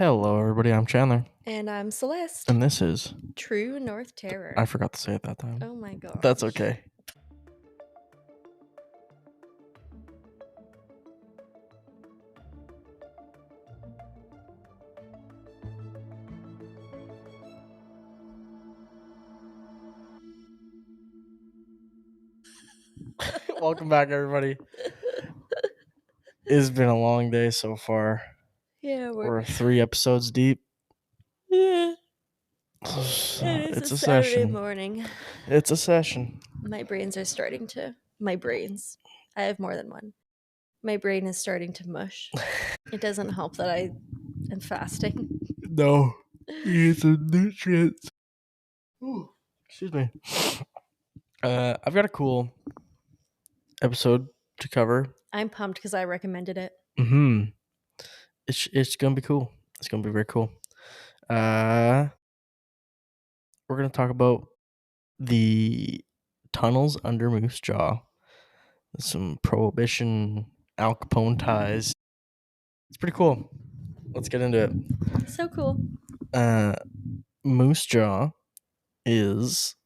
Hello, everybody. I'm Chandler, And I'm Celeste. and this is. True North Terror. I forgot to say it that time. Oh my god. That's okay. Welcome back, everybody. It's been a long day so far. Yeah, We're 3 episodes deep. Yeah. It's a Saturday session. morning. It's a session. My brains are starting to. My brains. I have more than one. My brain is starting to mush. It doesn't help that I am fasting. No. You need some nutrients. Ooh, excuse me. I've got a cool episode to cover. I'm pumped because I recommended it. It's gonna be cool. It's gonna be very cool. We're gonna talk about the tunnels under Moose Jaw. Some Prohibition, Al Capone ties. It's pretty cool. Let's get into it. So cool. Moose Jaw is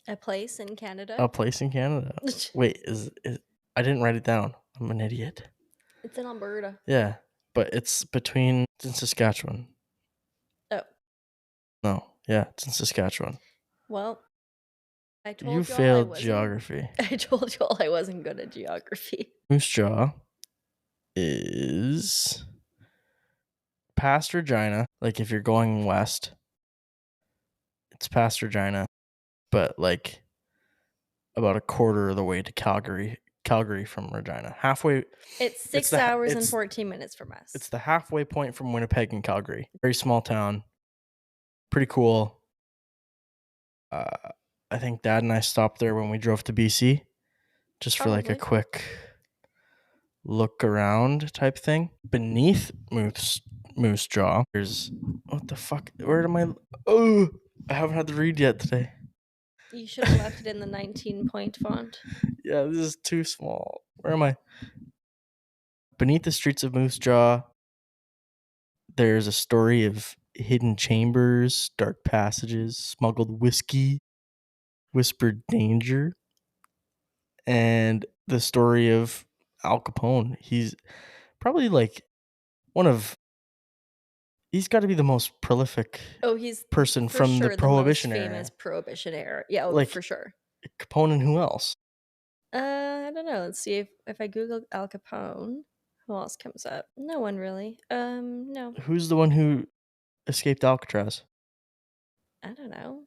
A place in Canada. a place in Canada. Wait, is I didn't write it down. I'm an idiot. It's in Alberta. Yeah, but it's in Saskatchewan. Oh. No, yeah, it's in Saskatchewan. Well, I told you failed geography. I told y'all I wasn't good at geography. Moose Jaw is past Regina. Like if you're going west, it's past Regina, but like about a quarter of the way to Calgary from Regina. Halfway. It's 6 hours and 14 minutes from us. It's the halfway point from Winnipeg and Calgary. Very small town. Pretty cool. I think Dad and I stopped there when we drove to BC, just for like a quick look around type thing. Beneath Moose Jaw, there's what the fuck? Where am I? Oh, I haven't had to read yet today. You should have left it in the 19-point font. Yeah, this is too small. Where am I? Beneath the streets of Moose Jaw, there's a story of hidden chambers, dark passages, smuggled whiskey, whispered danger, and the story of Al Capone. He's probably like he's got to be the most prolific person from the Prohibition the most era. Famous Prohibition era. Yeah, like, for sure. Capone and who else? I don't know. Let's see if I Google Al Capone, who else comes up? No one really. No. Who's the one who escaped Alcatraz? I don't know.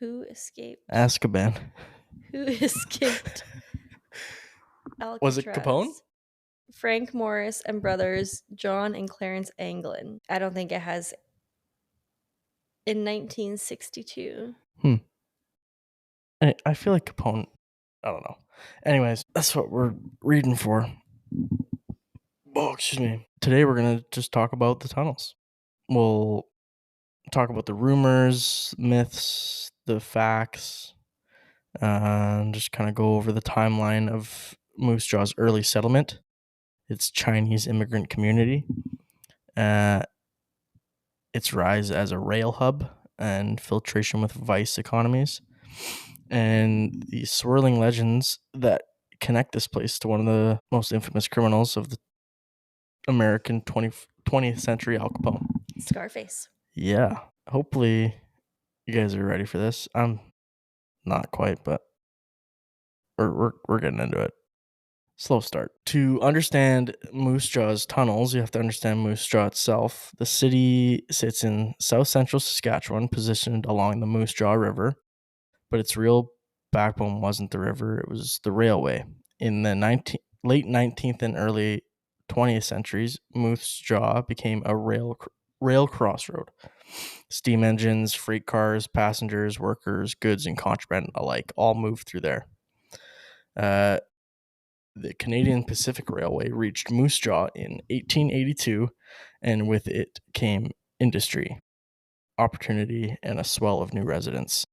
Who escaped? Azkaban. Who escaped Alcatraz? Was it Capone? Frank Morris and brothers John and Clarence Anglin. I don't think it has. In 1962. I feel like Capone. I don't know. Anyways, that's what we're reading for. Oh, excuse me. Today we're going to just talk about the tunnels. We'll talk about the rumors, myths, the facts, and just kind of go over the timeline of Moose Jaw's early settlement, its Chinese immigrant community, its rise as a rail hub and filtration with vice economies, and the swirling legends that connect this place to one of the most infamous criminals of the American 20th century, Al Capone. Scarface. Yeah. Hopefully you guys are ready for this. I'm not quite, but we're getting into it. Slow start. To understand Moose Jaw's tunnels, you have to understand Moose Jaw itself. The city sits in south central Saskatchewan, positioned along the Moose Jaw River, but its real backbone wasn't the river, it was the railway. In the late 19th and early 20th centuries, Moose Jaw became a rail crossroad. Steam engines, freight cars, passengers, workers, goods, and contraband alike all moved through there. The Canadian Pacific Railway reached Moose Jaw in 1882, and with it came industry, opportunity, and a swell of new residents.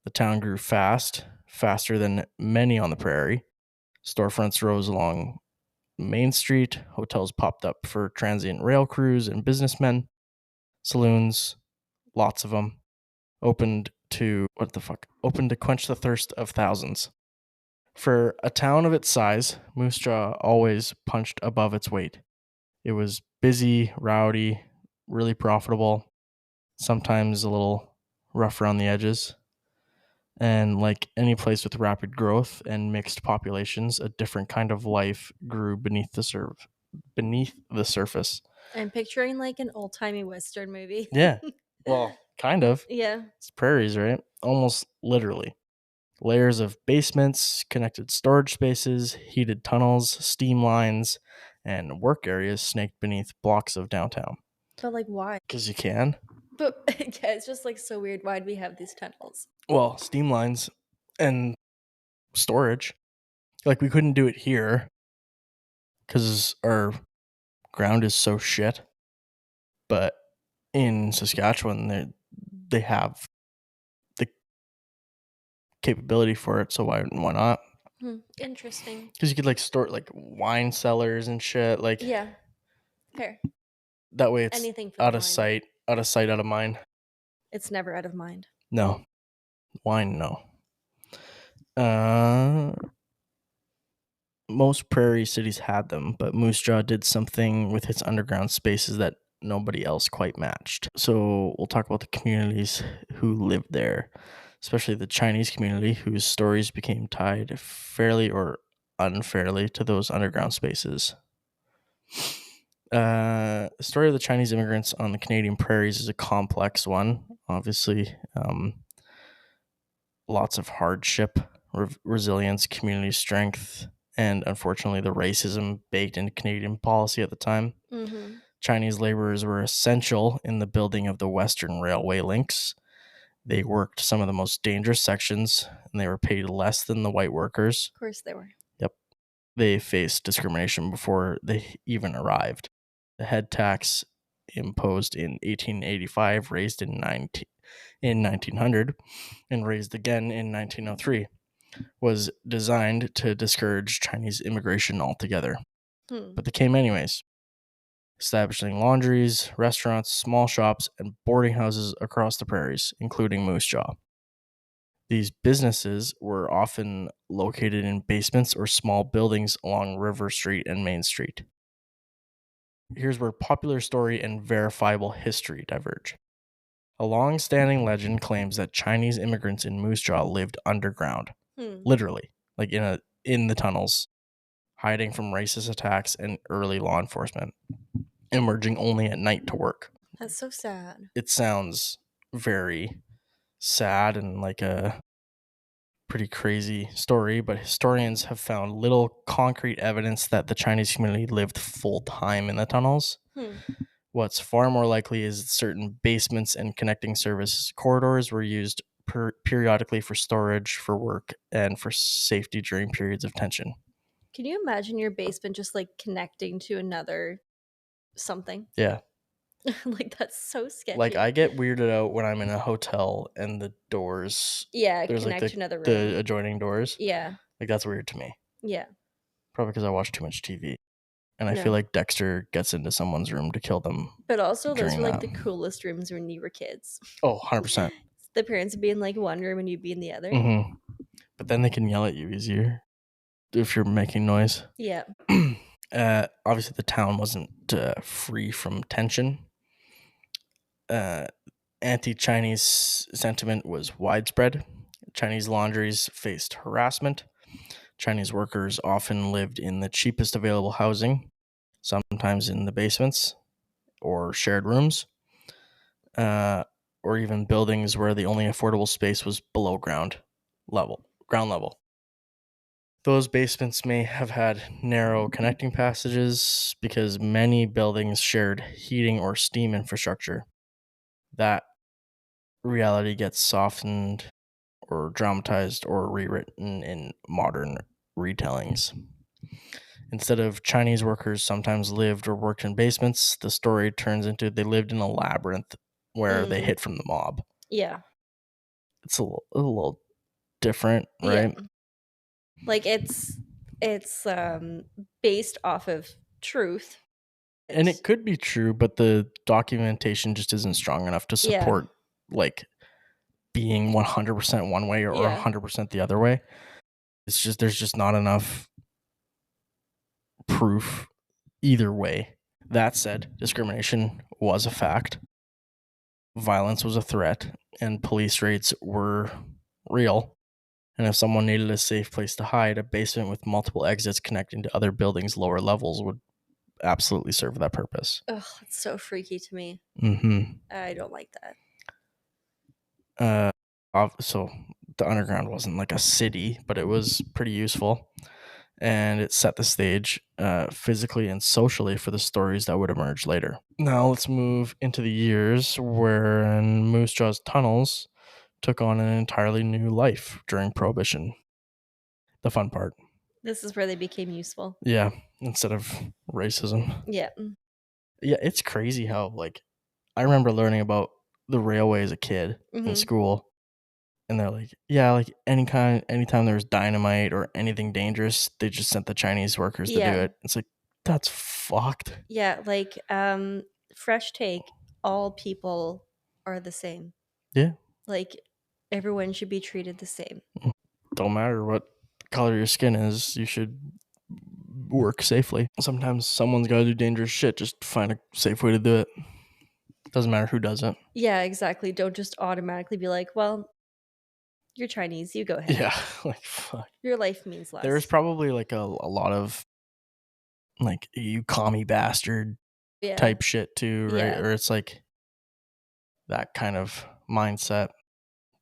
The town grew faster than many on the prairie. Storefronts rose along Main Street, hotels popped up for transient rail crews and businessmen. Saloons, lots of them, opened to quench the thirst of thousands. For a town of its size, Moose Jaw always punched above its weight. It was busy, rowdy, really profitable, sometimes a little rough around the edges. And like any place with rapid growth and mixed populations, a different kind of life grew beneath the surface. I'm picturing like an old timey Western movie. Yeah. Well, kind of. Yeah. It's prairies, right? Almost literally. Layers of basements, connected storage spaces, heated tunnels, steam lines, and work areas snaked beneath blocks of downtown. But like, why? Because you can. But yeah, it's just like so weird. Why'd we have these tunnels? Well, steam lines and storage. Like, we couldn't do it here because our ground is so shit. But in Saskatchewan, they have the capability for it, so why not? Interesting. Because you could like store like wine cellars and shit. Like, Yeah. Fair. that way it's Anything for the out of wine. sight, out of mind. It's never out of mind. No, wine, no. Most prairie cities had them, but Moose Jaw did something with its underground spaces that nobody else quite matched. So we'll talk about the communities who lived there, especially the Chinese community whose stories became tied fairly or unfairly to those underground spaces. The story of the Chinese immigrants on the Canadian prairies is a complex one. Obviously, lots of hardship, resilience, community strength, and unfortunately the racism baked into Canadian policy at the time. Mm-hmm. Chinese laborers were essential in the building of the Western Railway links. They worked some of the most dangerous sections, and they were paid less than the white workers. Of course they were. Yep. They faced discrimination before they even arrived. The head tax imposed in 1885, raised in 1900, and raised again in 1903, was designed to discourage Chinese immigration altogether. But they came anyways, establishing laundries, restaurants, small shops, and boarding houses across the prairies, including Moose Jaw. These businesses were often located in basements or small buildings along River Street and Main Street. Here's where popular story and verifiable history diverge. A long-standing legend claims that Chinese immigrants in Moose Jaw lived underground, literally, like in the tunnels, hiding from racist attacks and early law enforcement, emerging only at night to work. That's so sad. It sounds very sad and like a pretty crazy story, but historians have found little concrete evidence that the Chinese community lived full time in the tunnels. What's far more likely is certain basements and connecting service corridors were used periodically for storage, for work, and for safety during periods of tension. Can you imagine your basement just like connecting to another something? Yeah. Like, that's so sketchy. Like, I get weirded out when I'm in a hotel and the doors, there's like connect to another room. the adjoining doors. Yeah. Like, that's weird to me. Yeah. Probably because I watch too much TV. And I feel like Dexter gets into someone's room to kill them. But also, those during were like that. the coolest rooms when you were kids. Oh, 100%. The parents would be in like one room and you'd be in the other. Mm-hmm. But then they can yell at you easier if you're making noise. Yeah. Obviously, the town wasn't free from tension. Anti-Chinese sentiment was widespread. Chinese laundries faced harassment. Chinese workers often lived in the cheapest available housing, sometimes in the basements or shared rooms, or even buildings where the only affordable space was below ground level. Those basements may have had narrow connecting passages because many buildings shared heating or steam infrastructure. That reality gets softened or dramatized or rewritten in modern retellings. Instead of Chinese workers sometimes lived or worked in basements, the story turns into they lived in a labyrinth where they hid from the mob. Yeah. It's a little different, right? Yeah. Like, it's It's based off of truth. And it could be true, but the documentation just isn't strong enough to Yeah. support like being 100% one way or Yeah. 100% the other way. It's just there's just not enough proof either way. That said, discrimination was a fact. Violence was a threat, and police raids were real. And if someone needed a safe place to hide, a basement with multiple exits connecting to other buildings' lower levels would absolutely serve that purpose. Ugh, it's so freaky to me. Mm-hmm. I don't like that. So the underground wasn't like a city, but it was pretty useful. And it set the stage physically and socially for the stories that would emerge later. Now let's move into the years when Moose Jaw's tunnels took on an entirely new life during Prohibition. The fun part. This is where they became useful. Yeah, instead of racism. Yeah. Yeah, it's crazy how, like, I remember learning about the railway as a kid in school. And they're like, yeah, like anytime there was dynamite or anything dangerous, they just sent the Chinese workers to do Yeah. it. It's like, that's fucked. Yeah, like fresh take, all people are the same. Yeah. Like everyone should be treated the same. Don't matter what color your skin is, you should work safely. Sometimes someone's got to do dangerous shit. Just find a safe way to do it. Doesn't matter who does it. Yeah, exactly. Don't just automatically be like, well, you're Chinese, you go ahead. Yeah. Like, fuck. Your life means less. There's probably like a lot of like, you commie bastard type shit too, right? Yeah. Or it's like that kind of mindset.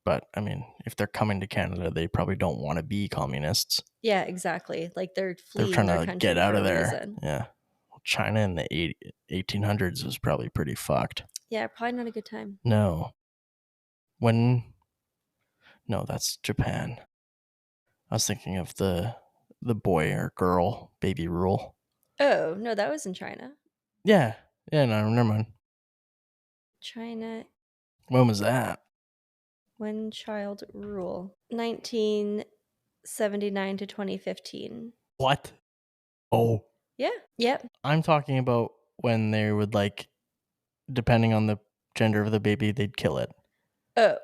But I mean, if they're coming to Canada, they probably don't want to be communists. Yeah, exactly. Like they're They're fleeing trying their to country get out for of a there. reason. Yeah. China in the 1800s was probably pretty fucked. Yeah, probably not a good time. No, that's Japan. I was thinking of the boy or girl baby rule. Oh, no, that was in China. Yeah. Yeah, no, never mind. China When was that? one child rule. 1979 to 2015. What? Oh. Yeah. Yep. I'm talking about when they would, like, depending on the gender of the baby, they'd kill it. Oh.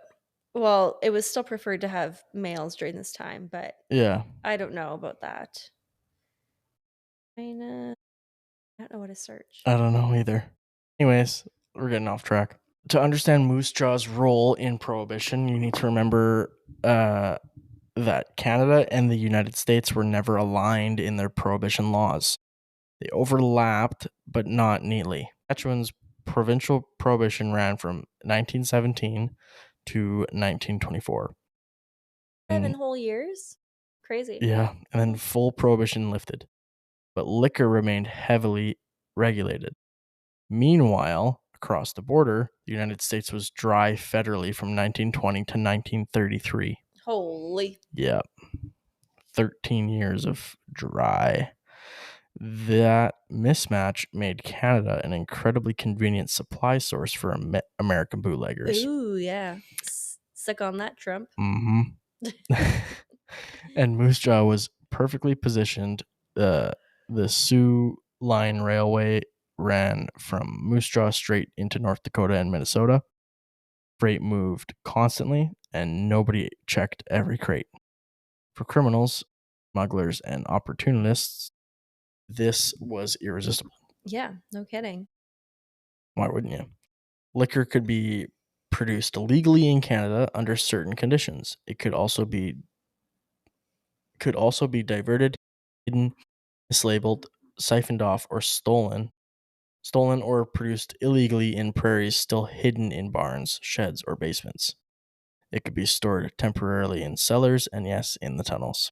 Well, it was still preferred to have males during this time, but Yeah. I don't know about that. China. I don't know what to search. I don't know either. Anyways, we're getting off track. To understand Moose Jaw's role in Prohibition, you need to remember that Canada and the United States were never aligned in their Prohibition laws. They overlapped, but not neatly. Saskatchewan's provincial Prohibition ran from 1917 to 1924. 7 whole years? Crazy. Yeah, and then full Prohibition lifted. But liquor remained heavily regulated. Meanwhile, across the border, the United States was dry federally from 1920 to 1933. Holy. Yep. 13 years of dry. That mismatch made Canada an incredibly convenient supply source for American bootleggers. Ooh, yeah. Suck on that, Trump. Mm-hmm. And Moose Jaw was perfectly positioned. The Sioux Line Railway ran from Moose Jaw straight into North Dakota and Minnesota. Freight moved constantly, and nobody checked every crate. For criminals, smugglers, and opportunists, this was irresistible. Yeah, no kidding. Why wouldn't you? Liquor could be produced legally in Canada under certain conditions. It could also be diverted, hidden, mislabeled, siphoned off, or stolen or produced illegally in prairies still hidden in barns, sheds, or basements. It could be stored temporarily in cellars and, yes, in the tunnels.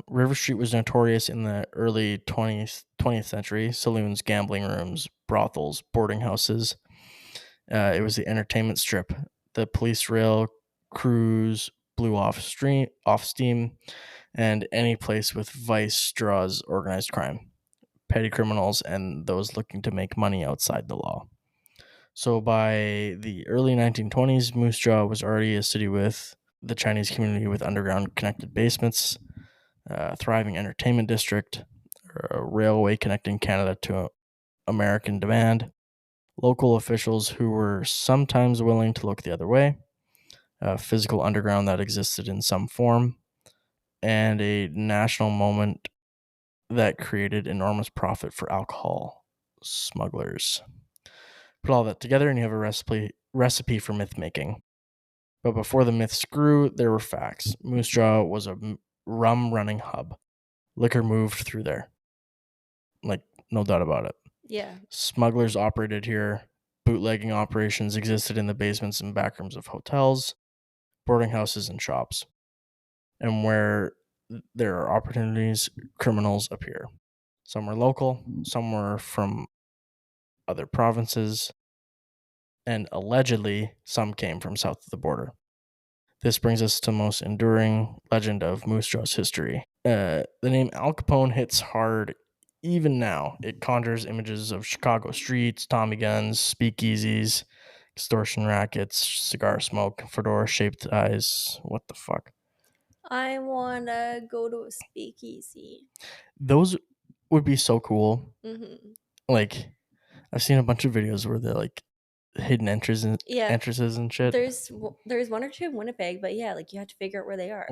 River Street was notorious in the early 20th century. Saloons, gambling rooms, brothels, boarding houses. It was the entertainment strip. The police rail crews blew off steam, and any place with vice draws organized crime, petty criminals, and those looking to make money outside the law. So by the early 1920s, Moose Jaw was already a city with the Chinese community with underground connected basements. thriving entertainment district, a railway connecting Canada to American demand, local officials who were sometimes willing to look the other way, a physical underground that existed in some form, and a national moment that created enormous profit for alcohol smugglers. Put all that together and you have a recipe for myth making. But before the myths grew, there were facts. Moose Jaw was a rum running hub. Liquor moved through there. Like, no doubt about it. Yeah. Smugglers operated here. Bootlegging operations existed in the basements and backrooms of hotels, boarding houses, and shops. And where there are opportunities, criminals appear. Some were local, some were from other provinces, and allegedly some came from south of the border. This brings us to the most enduring legend of Moose Jaw's history. The name Al Capone hits hard even now. It conjures images of Chicago streets, Tommy guns, speakeasies, extortion rackets, cigar smoke, fedora-shaped eyes. What the fuck? I want to go to a speakeasy. Those would be so cool. Mm-hmm. Like, I've seen a bunch of videos where they're like hidden entrances and shit. There's one or two in Winnipeg, but yeah, like you have to figure out where they are.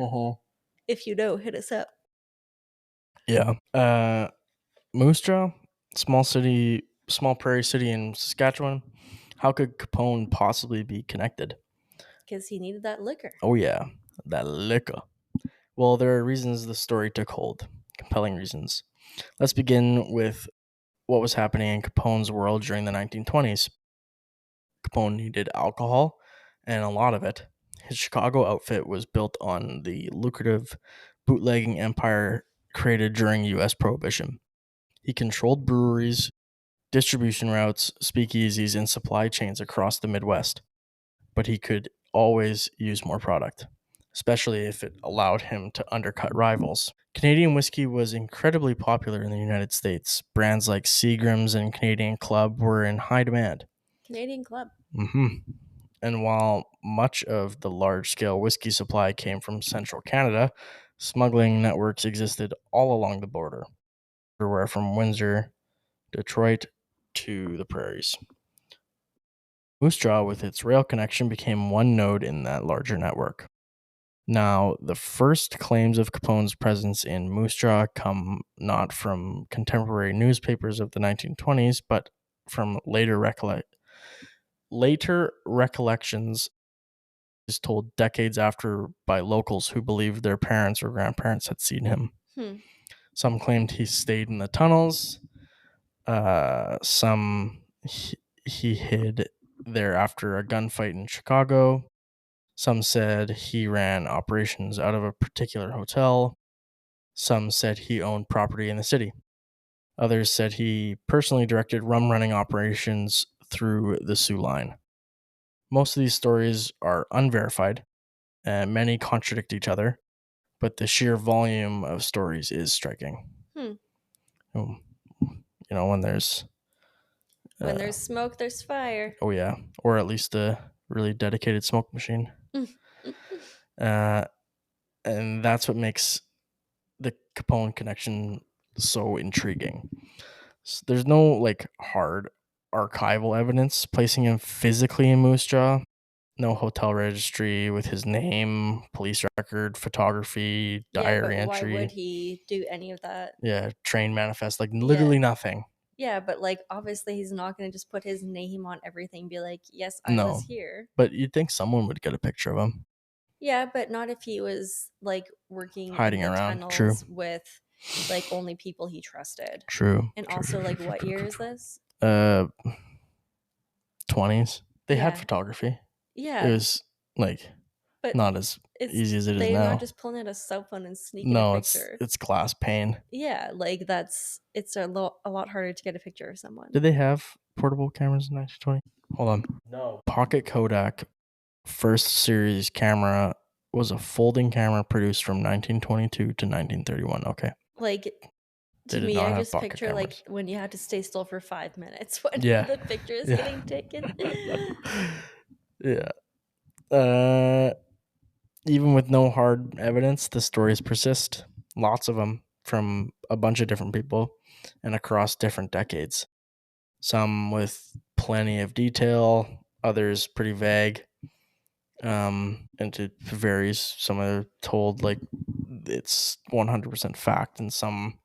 If you know, hit us up. Yeah. Moose Jaw, small prairie city in Saskatchewan. How could Capone possibly be connected? Because he needed that liquor. Oh yeah, that liquor. Well, there are reasons the story took hold. Compelling reasons. Let's begin with what was happening in Capone's world during the 1920s. Capone needed alcohol, and a lot of it. His Chicago outfit was built on the lucrative bootlegging empire created during U.S. Prohibition. He controlled breweries, distribution routes, speakeasies, and supply chains across the Midwest, but he could always use more product, especially if it allowed him to undercut rivals. Canadian whiskey was incredibly popular in the United States. Brands like Seagram's and Canadian Club were in high demand. Canadian Club. And while much of the large-scale whiskey supply came from central Canada, smuggling networks existed all along the border, everywhere from Windsor, Detroit, to the prairies. Moose Jaw, with its rail connection, became one node in that larger network. Now, the first claims of Capone's presence in Moose Jaw come not from contemporary newspapers of the 1920s, but from later recollections is told decades after by locals who believed their parents or grandparents had seen him. Some claimed he stayed in the tunnels. Some he hid there after a gunfight in Chicago. Some said he ran operations out of a particular hotel. Some said he owned property in the city. Others said he personally directed rum running operations through the Sioux Line. Most of these stories are unverified, and many contradict each other, but the sheer volume of stories is striking. When there's smoke, there's fire. Oh yeah, or at least a really dedicated smoke machine. And that's what makes the Capone connection so intriguing. So there's no like hard archival evidence placing him physically in Moose Jaw. No hotel registry with his name, police record, photography, diary entry. Why would he do any of that? Yeah, train manifest, like literally nothing. Yeah, but like obviously he's not going to just put his name on everything, be like, yes, I was here. But you'd think someone would get a picture of him. Yeah, but not if he was like working hiding in the around tunnels with like only people he trusted. And also like what year is this? 20s. They had photography. Yeah. It was like not as easy as it is now. They're not just pulling out a cell phone and sneaking a picture. It's glass pane. Yeah, like it's a lot harder to get a picture of someone. Did they have portable cameras in 1920? Hold on. No. Pocket Kodak first series camera was a folding camera produced from 1922 to 1931. Okay. Like to me, I just picture cameras. Like when you had to stay still for 5 minutes when the picture is getting taken. Yeah. Even with no hard evidence, the stories persist. lots of them from a bunch of different people and across different decades. Some with plenty of detail, others pretty vague. And it varies. Some are told like it's 100% fact, and some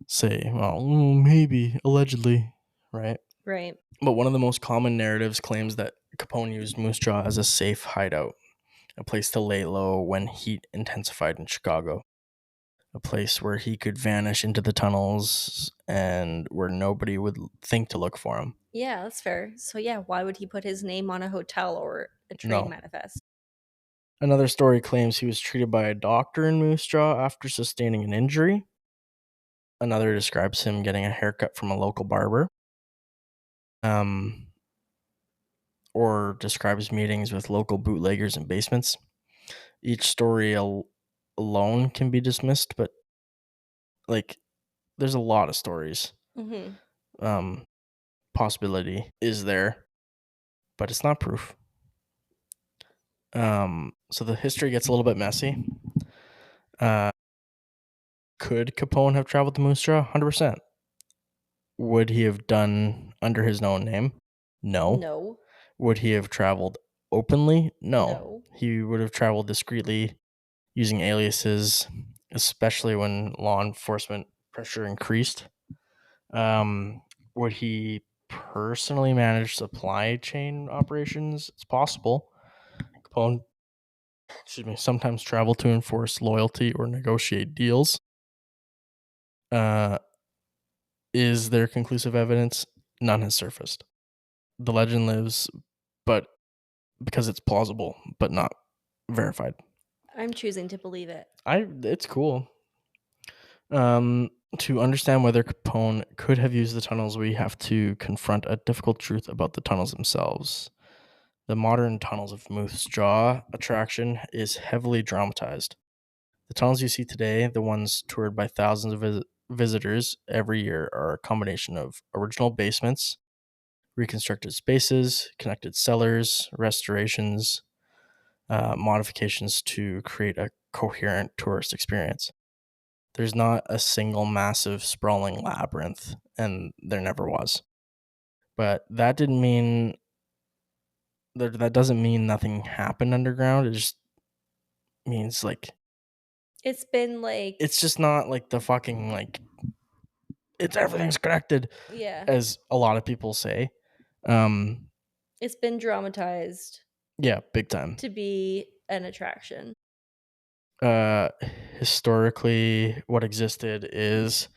say, well, maybe, allegedly, right? Right. But one of the most common narratives claims that Capone used Moose Jaw as a safe hideout, a place to lay low when heat intensified in Chicago, a place where he could vanish into the tunnels and where nobody would think to look for him. Yeah, that's fair. So yeah, why would he put his name on a hotel or a train No. manifest? Another story claims he was treated by a doctor in Moose Jaw after sustaining an injury. Another describes him getting a haircut from a local barber. Or describes meetings with local bootleggers in basements. Each story alone can be dismissed, but like there's a lot of stories. Mm-hmm. Possibility is there, but it's not proof. So the history gets a little bit messy. Could Capone have traveled to Moose Jaw? 100%. Would he have done under his own name? No. No. Would he have traveled openly? No. No. He would have traveled discreetly using aliases, especially when law enforcement pressure increased. Would he personally manage supply chain operations? It's possible. Capone, sometimes travel to enforce loyalty or negotiate deals. Is there conclusive evidence? None has surfaced. The legend lives, but because it's plausible, but not verified. I'm choosing to believe it. It's cool. To understand whether Capone could have used the tunnels, we have to confront a difficult truth about the tunnels themselves. The modern tunnels of Moose Jaw attraction is heavily dramatized. The tunnels you see today, the ones toured by thousands of visitors every year, are a combination of original basements, reconstructed spaces, connected cellars, restorations, modifications to create a coherent tourist experience. There's not a single massive sprawling labyrinth, and there never was. But that didn't mean that doesn't mean nothing happened underground. It just means like It's been like, it's just not like the fucking like it's everything's connected yeah, as a lot of people say. Um it's been dramatized yeah, big time. to be an attraction. Uh Historically what existed is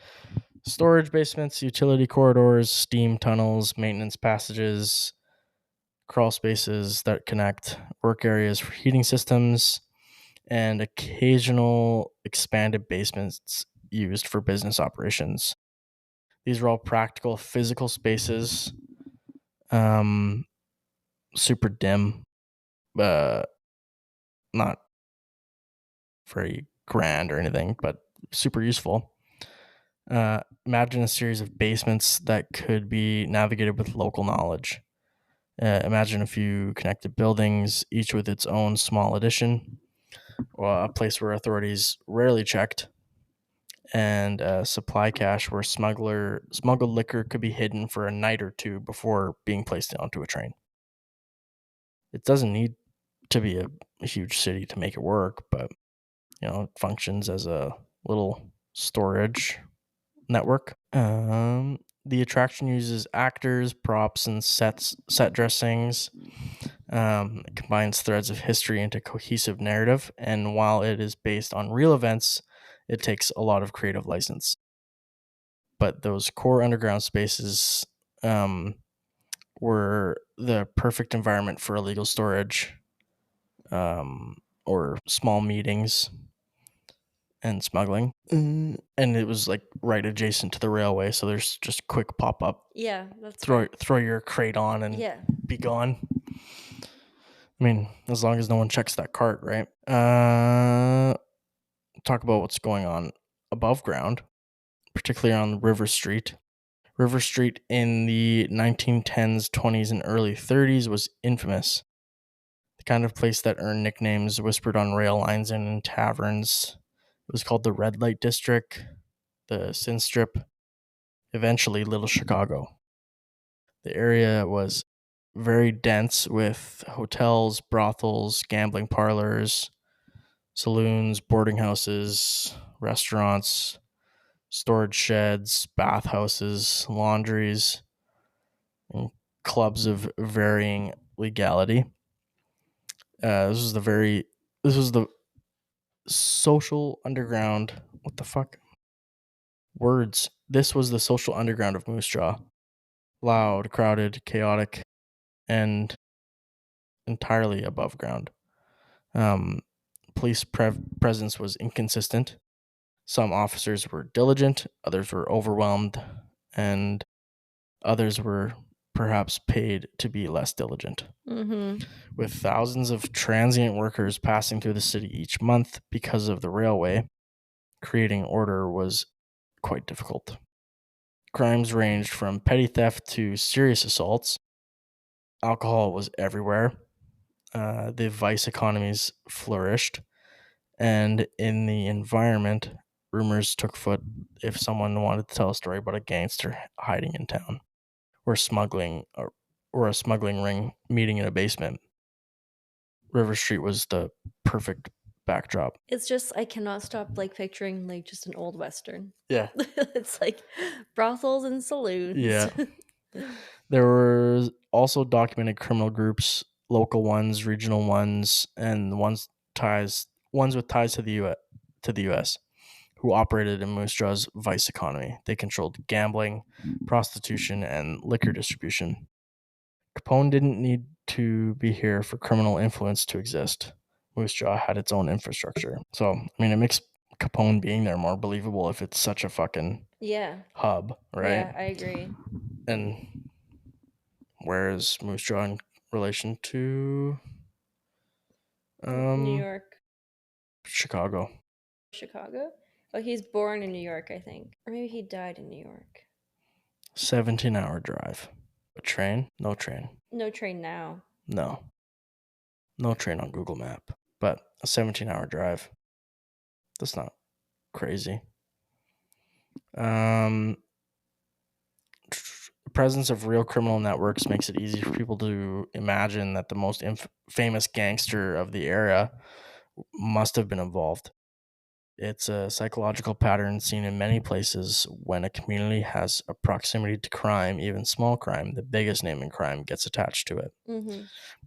storage basements, utility corridors, steam tunnels, maintenance passages, crawl spaces that connect, work areas for heating systems, and occasional expanded basements used for business operations. These are all practical physical spaces, um, super dim, not very grand or anything, but super useful. Imagine a series of basements that could be navigated with local knowledge. Imagine a few connected buildings, each with its own small addition, a place where authorities rarely checked, and a supply cache where smuggled liquor could be hidden for a night or two before being placed onto a train. It doesn't need to be a huge city to make it work, but it functions as a little storage network. The attraction uses actors, props, and set dressings. It combines threads of history into cohesive narrative, and while it is based on real events, it takes a lot of creative license. But those core underground spaces were the perfect environment for illegal storage, or small meetings and smuggling. And it was like right adjacent to the railway, so there's just quick pop up. Yeah, that's Throw your crate on and be gone. I mean, as long as no one checks that cart, right? Talk about what's going on above ground, particularly on River Street. River Street in the 1910s, 20s, and early 30s was infamous. The kind of place that earned nicknames whispered on rail lines and in taverns It was called the Red Light District, the Sin Strip, eventually Little Chicago. The area was very dense with hotels, brothels, gambling parlors, saloons, boarding houses, restaurants, storage sheds, bathhouses, laundries, and clubs of varying legality. This was the social underground. What the fuck? Words. This was the social underground of Moose Jaw. Loud, crowded, chaotic, and entirely above ground. Um, police presence was inconsistent. Some officers were diligent, others were overwhelmed, and others were perhaps paid to be less diligent. With thousands of transient workers passing through the city each month because of the railway, creating order was quite difficult. Crimes ranged from petty theft to serious assaults. Alcohol was everywhere. The vice economies flourished. And in the environment, rumors took foot if someone wanted to tell a story about a gangster hiding in town or smuggling or a smuggling ring meeting in a basement. River Street was the perfect backdrop. It's just I cannot stop like picturing like just an old western. Yeah. It's like brothels and saloons. Yeah. There were also documented criminal groups, local ones, regional ones, and ones with ties to the US, who operated in Moose Jaw's vice economy. They controlled gambling, prostitution, and liquor distribution. Capone didn't need to be here for criminal influence to exist. Moose Jaw had its own infrastructure. So, I mean, it makes Capone being there more believable if it's such a fucking hub, right? Yeah, I agree. And where is Moose Jaw in relation to New York. Chicago? Chicago? Oh, he's born in New York, I think. Or maybe he died in New York. 17-hour drive. A train? No train. No train now. No. No train on Google Map. But a 17-hour drive. That's not crazy. The presence of real criminal networks makes it easy for people to imagine that the most famous gangster of the era must have been involved. It's a psychological pattern seen in many places. When a community has a proximity to crime, even small crime, the biggest name in crime gets attached to it.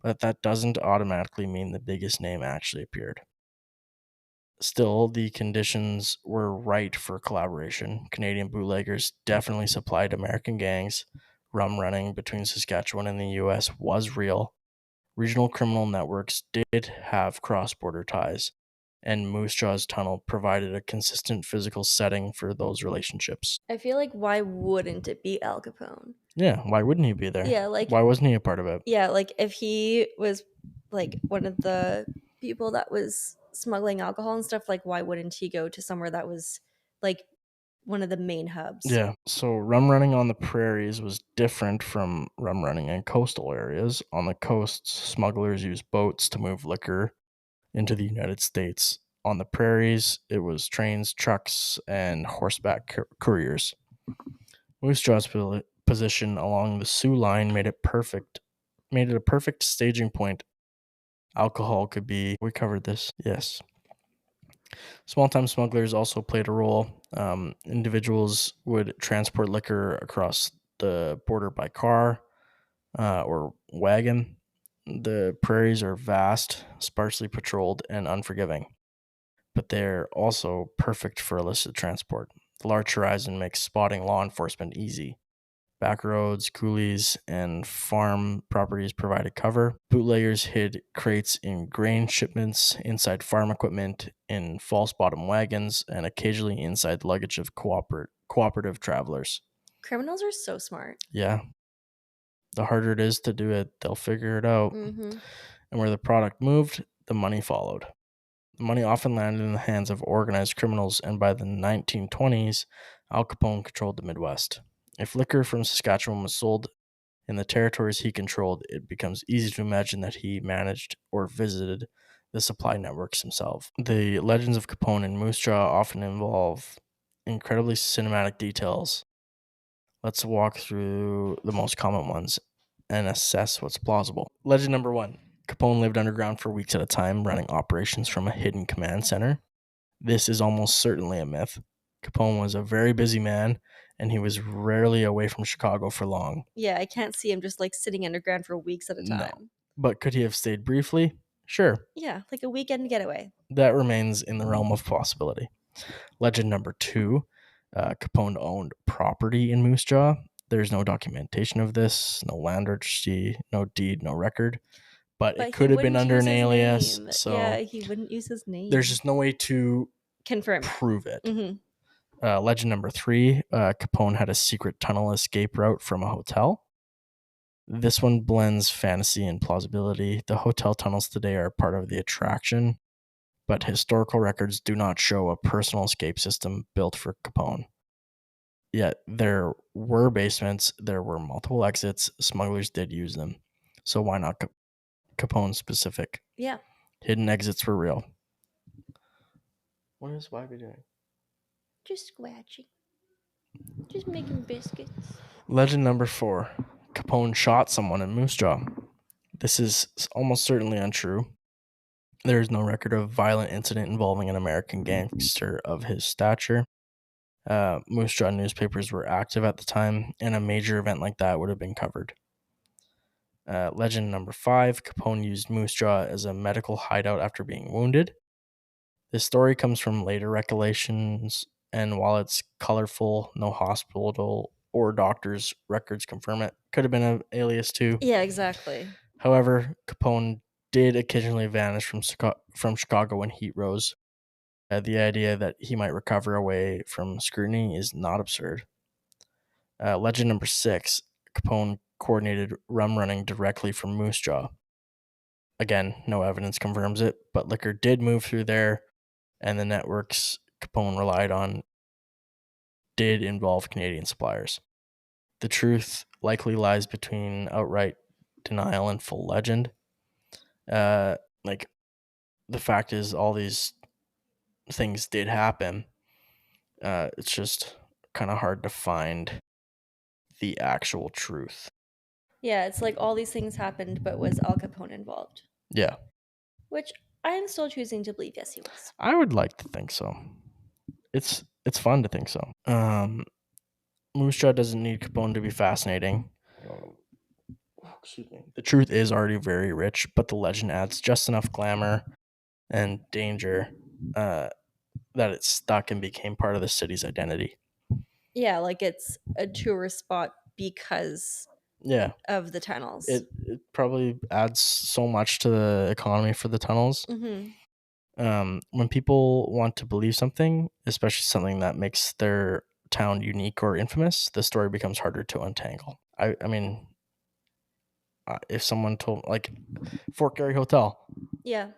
But that doesn't automatically mean the biggest name actually appeared. Still, the conditions were right for collaboration. Canadian bootleggers definitely supplied American gangs. Rum running between Saskatchewan and the US was real. Regional criminal networks did have cross-border ties, and Moose Jaw's tunnel provided a consistent physical setting for those relationships. I feel like why wouldn't it be Al Capone? Yeah, why wouldn't he be there? Yeah, like Why wasn't he a part of it? Yeah, like if he was like one of the people that was smuggling alcohol and stuff, like why wouldn't he go to somewhere that was like one of the main hubs? Yeah, so rum running on the prairies was different from rum running in coastal areas. On the coasts, smugglers used boats to move liquor into the United States. On the prairies, it was trains, trucks, and horseback couriers. Moose Jaw's position along the Sioux line made it a perfect staging point. Alcohol could be. We covered this. Yes. Small-time smugglers also played a role. Individuals would transport liquor across the border by car or wagon. The prairies are vast, sparsely patrolled, and unforgiving, but they're also perfect for illicit transport. The large horizon makes spotting law enforcement easy. Back roads, coulees, and farm properties provided cover. Bootleggers hid crates in grain shipments, inside farm equipment, in false bottom wagons, and occasionally inside the luggage of cooperative travelers. Criminals are so smart. Yeah. The harder it is to do it, they'll figure it out. And where the product moved, the money followed. The money often landed in the hands of organized criminals, and by the 1920s, Al Capone controlled the Midwest. If liquor from Saskatchewan was sold in the territories he controlled, it becomes easy to imagine that he managed or visited the supply networks themselves. The legends of Capone and Moose Jaw often involve incredibly cinematic details. Let's walk through the most common ones and assess what's plausible. Legend number 1. Capone lived underground for weeks at a time, running operations from a hidden command center. This is almost certainly a myth. Capone was a very busy man, and he was rarely away from Chicago for long. Yeah, I can't see him just like sitting underground for weeks at a No. time. But could he have stayed briefly? Sure. Yeah, like a weekend getaway. That remains in the realm of possibility. Legend number 2. Capone owned property in Moose Jaw. There's no documentation of this, no land registry, no deed, no record. But it But he could have been wouldn't under use an his alias, name. so Yeah, he wouldn't use his there's name. just no way to Confirm it. prove it. Mm-hmm. Legend number 3. Capone had a secret tunnel escape route from a hotel. This one blends fantasy and plausibility. The hotel tunnels today are part of the attraction, but historical records do not show a personal escape system built for Capone. Yet there were basements, there were multiple exits, smugglers did use them. So why not Capone specific? Yeah. Hidden exits were real. What is Wybie doing? Just scratching. Just making biscuits. Legend number 4. Capone shot someone in Moose Jaw. This is almost certainly untrue. There is no record of violent incident involving an American gangster of his stature. Moose Jaw newspapers were active at the time, and a major event like that would have been covered. Legend number 5. Capone used Moose Jaw as a medical hideout after being wounded. This story comes from later recollections, and while it's colorful, no hospital or doctor's records confirm it. Could have been an alias too. Yeah, exactly. However, Capone did occasionally vanish from Chicago when heat rose. The idea that he might recover away from scrutiny is not absurd. Legend number 6. Capone coordinated rum running directly from Moose Jaw. Again, no evidence confirms it, but liquor did move through there, and the networks Capone relied on did involve Canadian suppliers. The truth likely lies between outright denial and full legend. Like, the fact is, all these things did happen. It's just kind of hard to find the actual truth. Yeah, it's like all these things happened, but was Al Capone involved? Yeah, Which I'm still choosing to believe yes, he was. I would like to think so. It's fun to think so. Moose Jaw doesn't need Capone to be fascinating. Excuse me. The truth is already very rich, but the legend adds just enough glamour and danger that it stuck and became part of the city's identity. Yeah, like it's a tourist spot because Yeah, of the tunnels. it probably adds so much to the economy for the tunnels. Mm-hmm. When people want to believe something, especially something that makes their town unique or infamous, the story becomes harder to untangle. I mean, if someone told, like, Fort Garry Hotel, Yeah.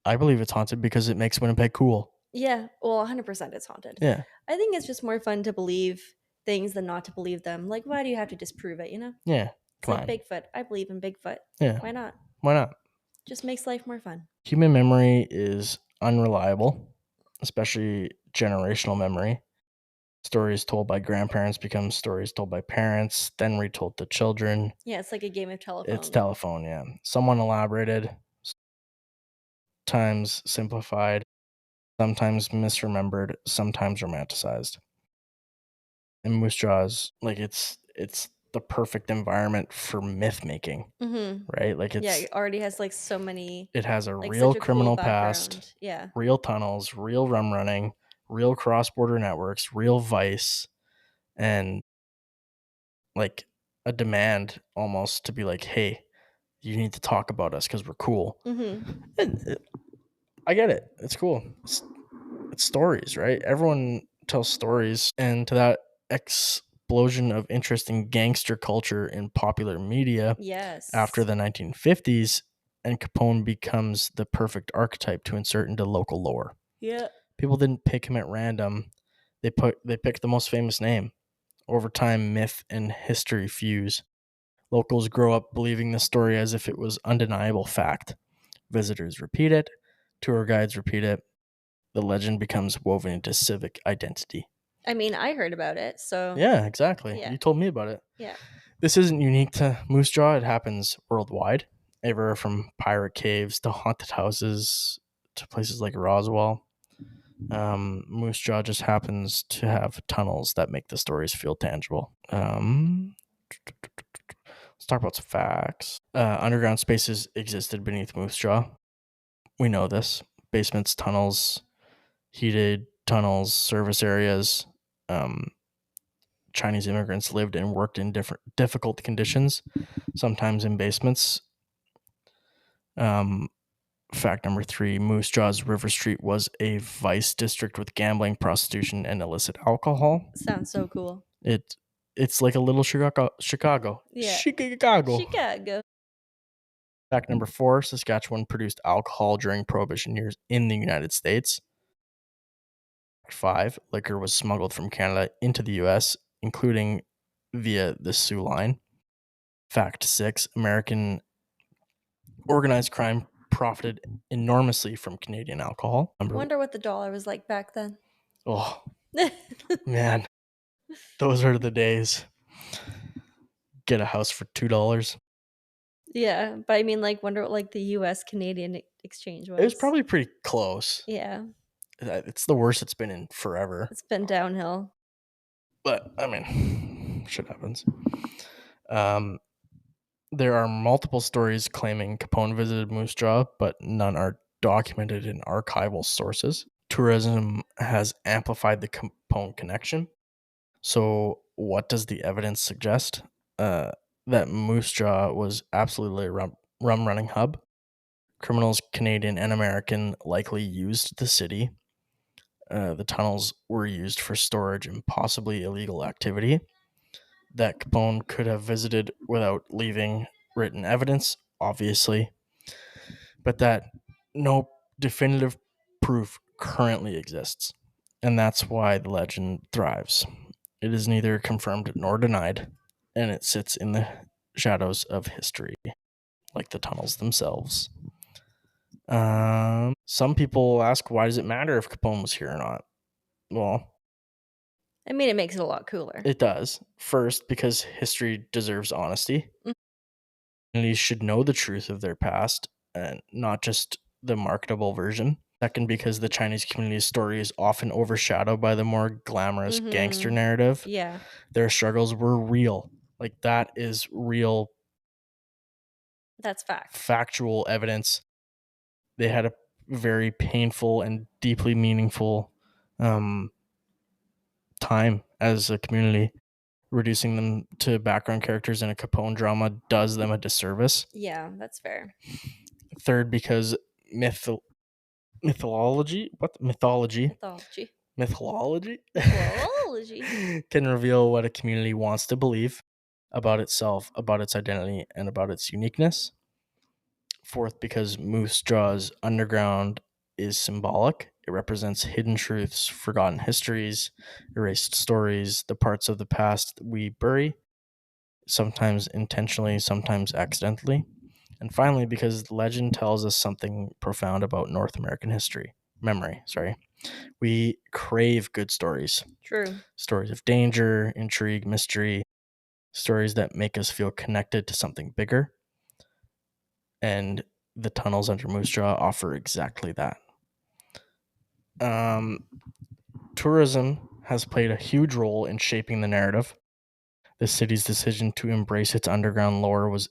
I believe it's haunted because it makes Winnipeg cool. Yeah. Well, 100% it's haunted. Yeah, I think it's just more fun to believe things than not to believe them. Like, why do you have to disprove it, you know? yeah. It's Come like on. Bigfoot. I believe in Bigfoot. Yeah. Why not? Why not? Just makes life more fun. Human memory is unreliable, especially generational memory. Stories told by grandparents become stories told by parents, then retold to children. Yeah, it's like a game of telephone. It's telephone, yeah. Someone elaborated, sometimes simplified, sometimes misremembered, sometimes romanticized. And Moose Jaws, like, it's the perfect environment for myth making, Mm-hmm. right? Like, Yeah, it already has like so many, it has a like real such a cool criminal background. past, Yeah. real tunnels, real rum running, real cross-border networks, real vice, and like a demand almost to be like, hey, you need to talk about us because we're cool. Mm-hmm. And I get it. It's cool. It's stories, right? Everyone tells stories, and to that explosion of interest in gangster culture in popular media Yes. after the 1950s, and Capone becomes the perfect archetype to insert into local lore. Yeah. People didn't pick him at random. They picked the most famous name. Over time, myth and history fuse. Locals grow up believing the story as if it was undeniable fact. Visitors repeat it, Tour guides repeat it. The legend becomes woven into civic identity. I mean, I heard about it, so Yeah, exactly. yeah. You told me about it. Yeah. This isn't unique to Moose Jaw. It happens worldwide, everywhere from pirate caves to haunted houses to places like Roswell. Moose Jaw just happens to have tunnels that make the stories feel tangible. Let's talk about some facts. Underground spaces existed beneath Moose Jaw. We know this. Basements, tunnels, heated tunnels, service areas. Chinese immigrants lived and worked in difficult conditions, sometimes in basements. Fact number 3, Moose Jaw's River Street was a vice district with gambling, prostitution, and illicit alcohol. Sounds so cool. It's like a little Chicago. Yeah. Chicago. Chicago. Fact number 4, Saskatchewan produced alcohol during Prohibition years in the United States. Fact 5, liquor was smuggled from Canada into the US, including via the Sioux Line. Fact 6, American organized crime profited enormously from Canadian alcohol. I wonder what the dollar was like back then. Oh, man. Those are the days. Get a house for $2. Yeah, but I mean, like, wonder what like the U.S. Canadian exchange was. It was probably pretty close. Yeah, It's the worst it's been in forever. it's been downhill. But I mean, shit happens. There are multiple stories claiming Capone visited Moose Jaw, but none are documented in archival sources. Tourism has amplified the Capone connection. So, what does the evidence suggest? That Moose Jaw was absolutely a rum running hub. Criminals, Canadian and American, likely used the city. The tunnels were used for storage and possibly illegal activity that Capone could have visited without leaving written evidence, obviously, but that no definitive proof currently exists. And that's why the legend thrives. It is neither confirmed nor denied, and it sits in the shadows of history, like the tunnels themselves. Some people ask, why does it matter if Capone was here or not? Well, I mean, it makes it a lot cooler. it does. First, because history deserves honesty. Communities should know the truth of their past and not just the marketable version. Second, because the Chinese community's story is often overshadowed by the more glamorous gangster narrative. Yeah, Their struggles were real. Like, that is real, that's fact. factual evidence. They had a very painful and deeply meaningful time as a community. Reducing them to background characters in a Capone drama does them a disservice. Yeah, that's fair. Third, because mythology Mythology. Mythology. can reveal what a community wants to believe about itself, about its identity, and about its uniqueness. Fourth, because Moose Jaw's underground is symbolic. It represents hidden truths, forgotten histories, erased stories, the parts of the past that we bury, sometimes intentionally, sometimes accidentally. And finally, because legend tells us something profound about North American memory. We crave good stories. True. Stories of danger, intrigue, mystery, stories that make us feel connected to something bigger. And the tunnels under Moose Jaw offer exactly that. Tourism has played a huge role in shaping the narrative. The city's decision to embrace its underground lore was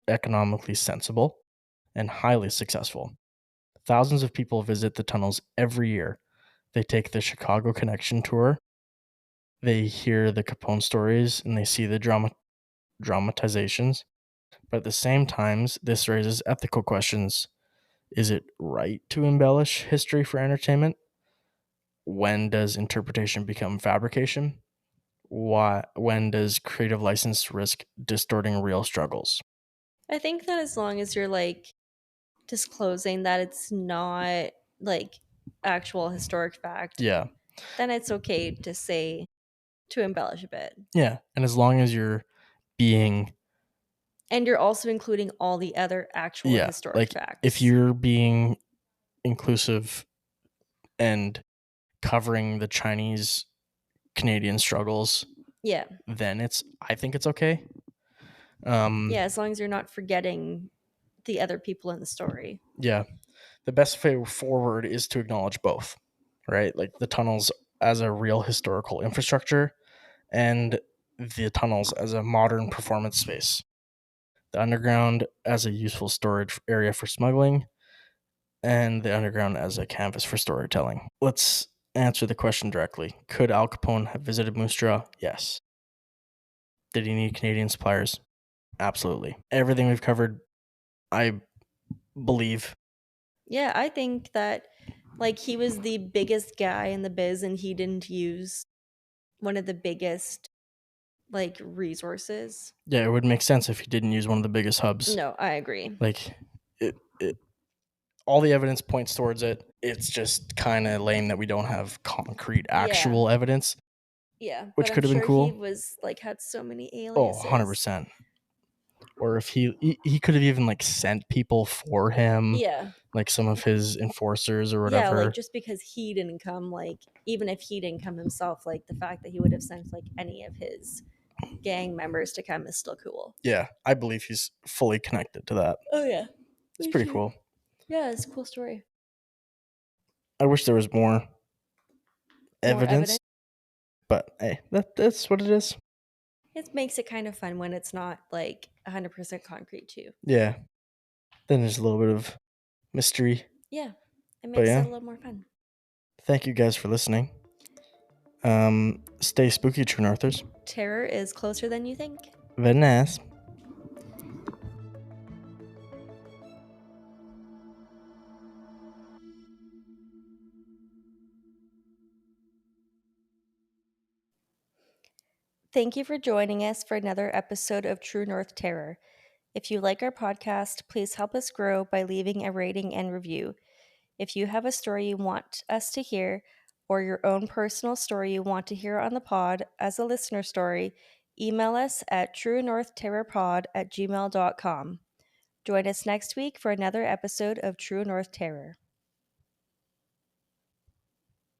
economically sensible and highly successful. Thousands of people visit the tunnels every year. They take the Chicago Connection tour. They hear the Capone stories and they see the dramatizations. But at the same time, this raises ethical questions. Is it right to embellish history for entertainment? When does interpretation become fabrication? When does creative license risk distorting real struggles? I think that as long as you're like disclosing that it's not like actual historic fact, Yeah. then it's okay to say to embellish a bit. Yeah. And as long as you're being And you're also including all the other actual historic facts. if you're being inclusive and covering the Chinese Canadian struggles, Yeah. then I think it's okay. Yeah, as long as you're not forgetting the other people in the story. Yeah. The best way forward is to acknowledge both, right? Like the tunnels as a real historical infrastructure and the tunnels as a modern performance space. The underground as a useful storage area for smuggling, and the underground as a canvas for storytelling. Let's answer the question directly. Could Al Capone have visited Moose Jaw? Yes. Did he need Canadian suppliers? Absolutely. Everything we've covered, I believe. Yeah, I think that like he was the biggest guy in the biz and he didn't use one of the biggest like resources. Yeah, it would make sense if he didn't use one of the biggest hubs. No, I agree. Like, it all the evidence points towards it. It's just kind of lame that we don't have concrete, actual evidence, Yeah, which but I'm could have been sure he cool. was like had so many Oh, aliases. 100%. Or if he could have even like sent people for him, Yeah. like some of his enforcers or Yeah, like whatever. just because he didn't come, like even if he didn't come himself, like the fact that he would have sent like any of his gang members to come is still cool. Yeah, I believe he's fully connected to that. Oh yeah. It's Me pretty too. cool. Yeah, it's a cool story. I wish there was more More evidence, evidence. but hey, that's what it is. It makes it kind of fun when it's not like 100% concrete too. Yeah. Then there's a little bit of mystery. Yeah. It But makes it yeah, a little more fun. thank you guys for listening. Stay spooky, True Northers. Terror is closer than you think. Very nice. Thank you for joining us for another episode of True North Terror. If you like our podcast, please help us grow by leaving a rating and review. If you have a story you want us to hear, or your own personal story you want to hear on the pod as a listener story, email us at truenorthterrorpod@gmail.com. Join us next week for another episode of True North Terror.